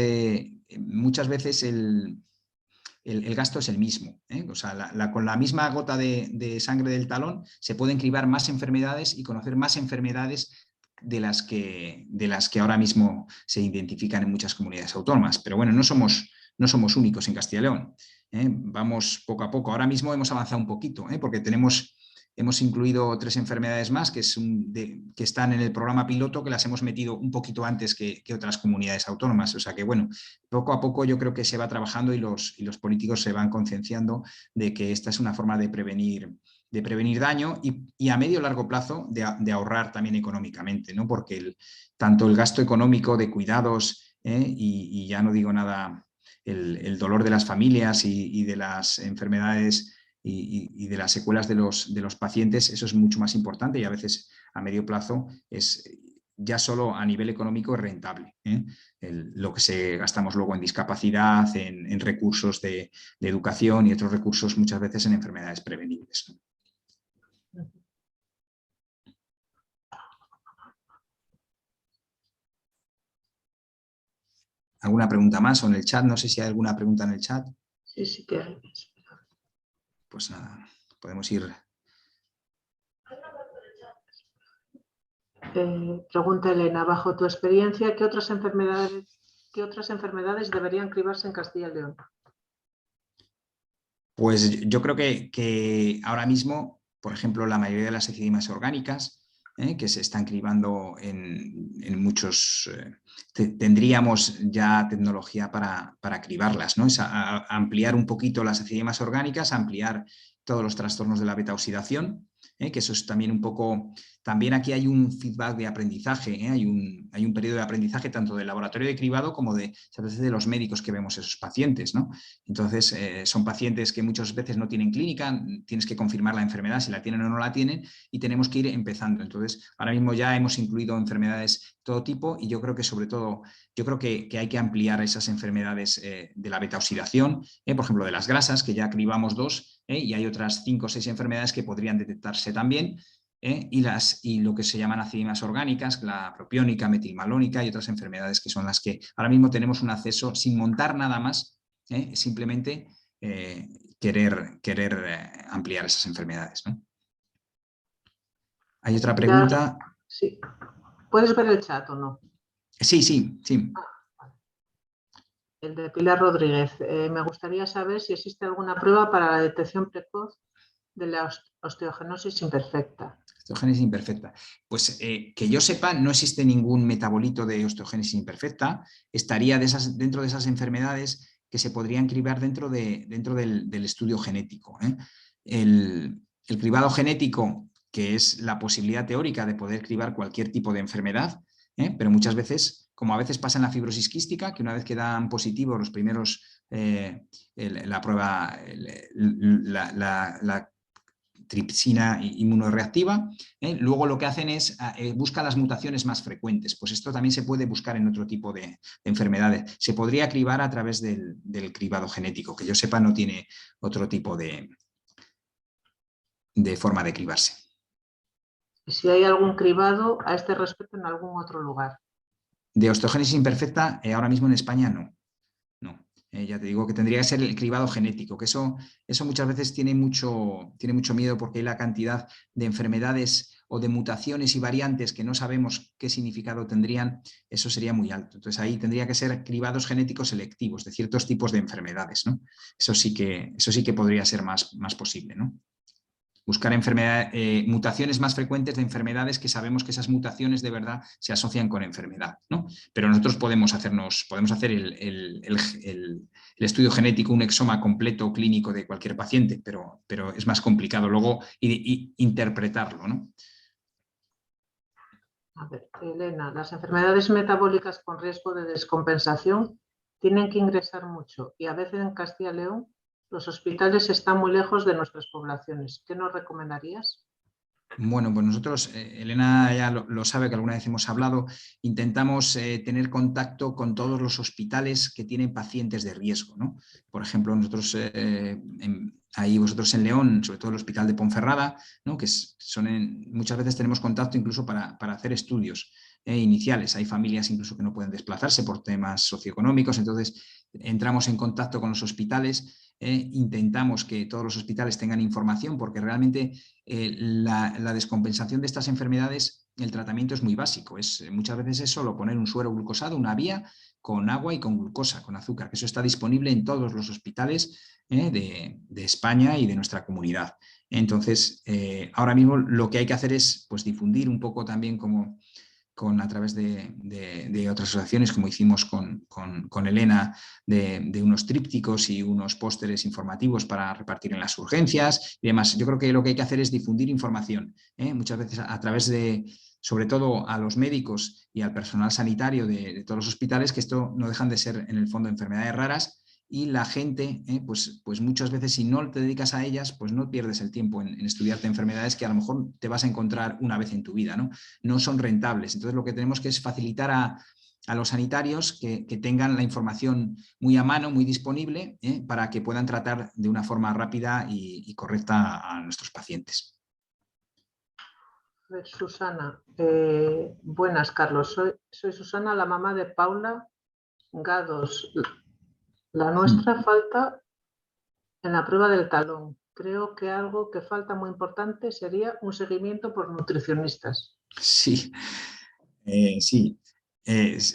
muchas veces el gasto es el mismo. O sea, con la misma gota de sangre del talón se pueden cribar más enfermedades y conocer más enfermedades de las que ahora mismo se identifican en muchas comunidades autónomas. Pero bueno, no somos únicos en Castilla y León. Vamos poco a poco. Ahora mismo hemos avanzado un poquito, porque hemos incluido 3 enfermedades más que están en el programa piloto, que las hemos metido un poquito antes que otras comunidades autónomas. O sea que, bueno, poco a poco yo creo que se va trabajando y los políticos se van concienciando de que esta es una forma de prevenir daño y a medio y largo plazo de ahorrar también económicamente, ¿no? Porque tanto el gasto económico de cuidados y ya no digo nada, el dolor de las familias y de las enfermedades y de las secuelas de los pacientes, eso es mucho más importante y a veces a medio plazo es ya solo a nivel económico es rentable. Lo que gastamos luego en discapacidad, en recursos de educación y otros recursos muchas veces en enfermedades prevenibles, ¿no? ¿Alguna pregunta más o en el chat? No sé si hay alguna pregunta en el chat. Sí, sí que hay. Pues nada, podemos ir. Pregunta Elena, bajo tu experiencia, ¿qué otras enfermedades deberían cribarse en Castilla y León? Pues yo creo que ahora mismo, por ejemplo, la mayoría de las enzima orgánicas que se están cribando en muchos, tendríamos ya tecnología para cribarlas, ¿no? Es ampliar un poquito las enzimas orgánicas, ampliar todos los trastornos de la beta-oxidación, que eso es también un poco. También aquí hay un feedback de aprendizaje, hay un periodo de aprendizaje tanto del laboratorio de cribado como de los médicos que vemos esos pacientes, ¿no? Entonces, son pacientes que muchas veces no tienen clínica, tienes que confirmar la enfermedad, si la tienen o no la tienen, y tenemos que ir empezando. Entonces, ahora mismo ya hemos incluido enfermedades de todo tipo y yo creo que sobre todo, yo creo que hay que ampliar esas enfermedades de la beta-oxidación, por ejemplo, de las grasas, que ya cribamos 2, y hay otras 5 o 6 enfermedades que podrían detectarse también, y lo que se llaman acidinas orgánicas, la propiónica, metilmalónica y otras enfermedades que son las que ahora mismo tenemos un acceso sin montar nada más, simplemente querer ampliar esas enfermedades, ¿no? ¿Hay otra pregunta? Sí. ¿Puedes ver el chat o no? Sí. El de Pilar Rodríguez. Me gustaría saber si existe alguna prueba para la detección precoz de la osteogenosis imperfecta. Osteogénesis imperfecta. Pues que yo sepa, no existe ningún metabolito de osteogénesis imperfecta. Estaría dentro de esas enfermedades que se podrían cribar dentro del estudio genético. El cribado genético, que es la posibilidad teórica de poder cribar cualquier tipo de enfermedad, pero muchas veces, como a veces pasa en la fibrosis quística, que una vez que dan positivo los primeros, la prueba, la tripsina inmunoreactiva, luego lo que hacen es buscar las mutaciones más frecuentes. Pues esto también se puede buscar en otro tipo de enfermedades. Se podría cribar a través del cribado genético, que yo sepa no tiene otro tipo de forma de cribarse. ¿Y si hay algún cribado a este respecto en algún otro lugar? De osteogénesis imperfecta, ahora mismo en España no. Ya te digo que tendría que ser el cribado genético, que eso muchas veces tiene mucho miedo porque hay la cantidad de enfermedades o de mutaciones y variantes que no sabemos qué significado tendrían, eso sería muy alto. Entonces ahí tendría que ser cribados genéticos selectivos de ciertos tipos de enfermedades, ¿no? Eso sí que podría ser más posible, ¿no? Buscar mutaciones más frecuentes de enfermedades que sabemos que esas mutaciones de verdad se asocian con enfermedad, ¿no? Pero nosotros podemos hacer el estudio genético, un exoma completo clínico de cualquier paciente, pero es más complicado luego interpretarlo, ¿no? A ver, Elena, las enfermedades metabólicas con riesgo de descompensación tienen que ingresar mucho y a veces en Castilla y León los hospitales están muy lejos de nuestras poblaciones. ¿Qué nos recomendarías? Bueno, pues nosotros, Elena ya lo sabe que alguna vez hemos hablado, intentamos tener contacto con todos los hospitales que tienen pacientes de riesgo, ¿no? Por ejemplo, nosotros ahí vosotros en León, sobre todo el Hospital de Ponferrada, ¿no? Que muchas veces tenemos contacto incluso para hacer estudios iniciales. Hay familias incluso que no pueden desplazarse por temas socioeconómicos, entonces entramos en contacto con los hospitales. Intentamos que todos los hospitales tengan información porque realmente la descompensación de estas enfermedades, el tratamiento es muy básico. Muchas veces es solo poner un suero glucosado, una vía con agua y con glucosa, con azúcar, que eso está disponible en todos los hospitales de España y de nuestra comunidad. Entonces, ahora mismo lo que hay que hacer es pues, difundir un poco también a través de otras asociaciones, como hicimos con Elena, de unos trípticos y unos pósteres informativos para repartir en las urgencias y demás. Yo creo que lo que hay que hacer es difundir información, muchas veces a través sobre todo a los médicos y al personal sanitario de todos los hospitales, que esto no dejan de ser en el fondo enfermedades raras, y la gente, pues muchas veces si no te dedicas a ellas, pues no pierdes el tiempo en estudiarte enfermedades que a lo mejor te vas a encontrar una vez en tu vida, ¿no? No son rentables. Entonces lo que tenemos que es facilitar a los sanitarios que tengan la información muy a mano, muy disponible, para que puedan tratar de una forma rápida y correcta a nuestros pacientes. Susana, buenas, Carlos. Soy Susana, la mamá de Paula Gados. La nuestra falta en la prueba del talón. Creo que algo que falta muy importante sería un seguimiento por nutricionistas. Sí, sí.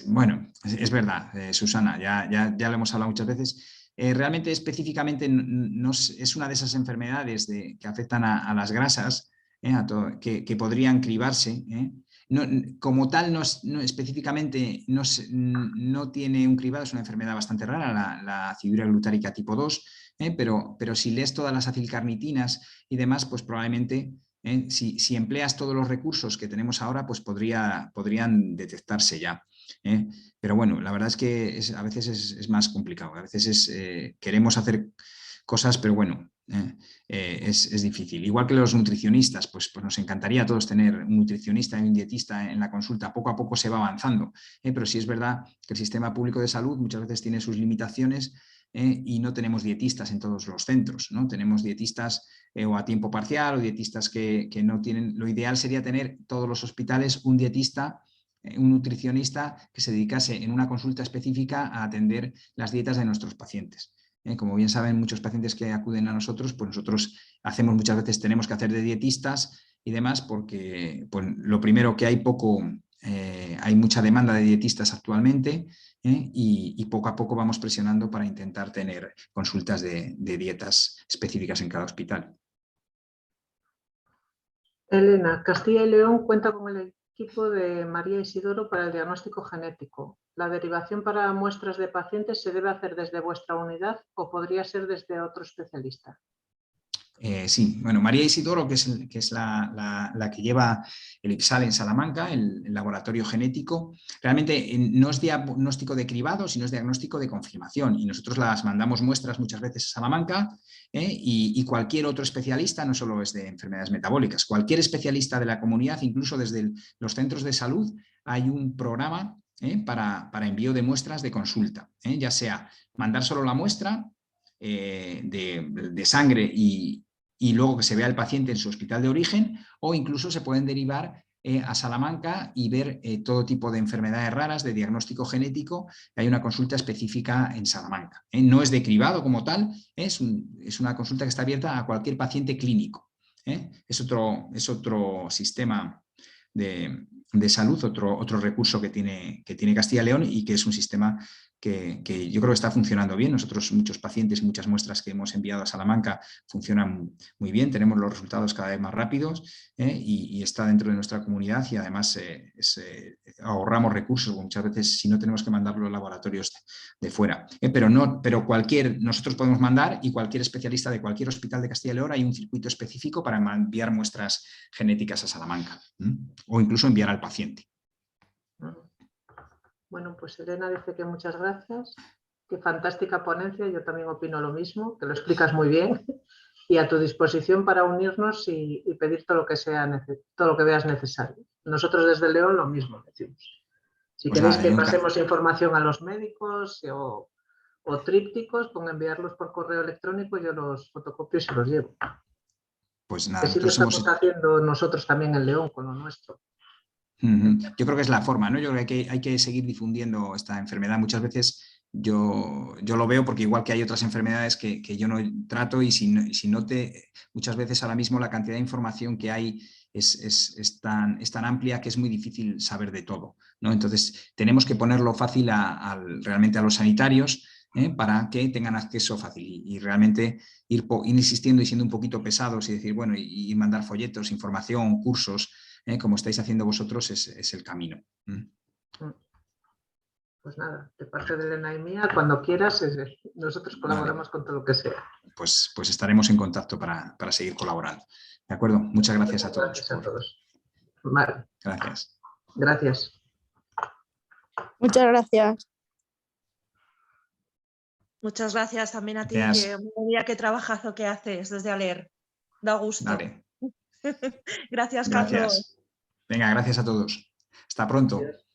Bueno, es verdad, Susana, ya lo hemos hablado muchas veces. Realmente específicamente no es una de esas enfermedades que afectan a las grasas, que podrían cribarse. No, como tal, específicamente no tiene un cribado, es una enfermedad bastante rara, la aciduria glutárica tipo 2, pero si lees todas las acilcarnitinas y demás, pues probablemente si empleas todos los recursos que tenemos ahora, pues podrían detectarse ya. Pero bueno, la verdad es que a veces es más complicado, a veces queremos hacer cosas, pero bueno, es difícil. Igual que los nutricionistas, pues nos encantaría a todos tener un nutricionista y un dietista en la consulta. Poco a poco se va avanzando, pero sí es verdad que el sistema público de salud muchas veces tiene sus limitaciones y no tenemos dietistas en todos los centros, ¿no? Tenemos dietistas o a tiempo parcial o dietistas que no tienen. Lo ideal sería tener todos los hospitales un dietista, un nutricionista que se dedicase en una consulta específica a atender las dietas de nuestros pacientes. Como bien saben, muchos pacientes que acuden a nosotros, pues nosotros muchas veces tenemos que hacer de dietistas y demás porque pues, lo primero que hay mucha demanda de dietistas actualmente y poco a poco vamos presionando para intentar tener consultas de dietas específicas en cada hospital. Elena, Castilla y León cuenta con el equipo de María Isidoro para el diagnóstico genético. ¿La derivación para muestras de pacientes se debe hacer desde vuestra unidad o podría ser desde otro especialista? Sí, bueno, María Isidoro, que es la que lleva el IPSAL en Salamanca, el laboratorio genético, realmente no es diagnóstico de cribado, sino es diagnóstico de confirmación. Y nosotros las mandamos muestras muchas veces a Salamanca y cualquier otro especialista, no solo es de enfermedades metabólicas, cualquier especialista de la comunidad, incluso desde los centros de salud, hay un programa para envío de muestras de consulta, ya sea mandar solo la muestra de sangre y luego que se vea el paciente en su hospital de origen, o incluso se pueden derivar a Salamanca y ver todo tipo de enfermedades raras, de diagnóstico genético. Hay una consulta específica en Salamanca. No es de cribado como tal, es una consulta que está abierta a cualquier paciente clínico. Es otro sistema de salud, otro recurso que tiene Castilla y León y que es un sistema que yo creo que está funcionando bien. Nosotros, muchos pacientes y muchas muestras que hemos enviado a Salamanca funcionan muy bien, tenemos los resultados cada vez más rápidos y está dentro de nuestra comunidad y además ahorramos recursos, muchas veces si no tenemos que mandarlo a laboratorios de fuera. Pero nosotros podemos mandar y cualquier especialista de cualquier hospital de Castilla y León hay un circuito específico para enviar muestras genéticas a Salamanca o incluso enviar al paciente. Bueno, pues Elena dice que muchas gracias, qué fantástica ponencia, yo también opino lo mismo, que lo explicas muy bien y a tu disposición para unirnos y pedir todo lo que veas necesario. Nosotros desde León lo mismo decimos. Si Pues queréis nada, que pasemos información a los médicos o trípticos, con enviarlos por correo electrónico, yo los fotocopio y se los llevo. Pues nada, Así lo estamos haciendo nosotros también en León con lo nuestro. Yo creo que es la forma, ¿no? Yo creo que hay que seguir difundiendo esta enfermedad. Muchas veces yo lo veo porque igual que hay otras enfermedades que yo no trato y muchas veces ahora mismo la cantidad de información que hay es tan amplia que es muy difícil saber de todo, ¿no? Entonces tenemos que ponerlo fácil realmente a los sanitarios para que tengan acceso fácil y realmente ir insistiendo y siendo un poquito pesados y decir, bueno, y mandar folletos, información, cursos, como estáis haciendo vosotros, es el camino. Pues nada, de parte de Elena y mía, cuando quieras, nosotros colaboramos con todo lo que sea. Pues estaremos en contacto para seguir colaborando. ¿De acuerdo? Muchas gracias a todos. Gracias a todos. Vale. Gracias. Gracias. Muchas gracias. Muchas gracias también a ti, Gracias. qué trabajazo que haces desde Aller. Da gusto. Dale. Gracias, Gracias. Carlos. Venga, gracias a todos. Hasta pronto. Adiós.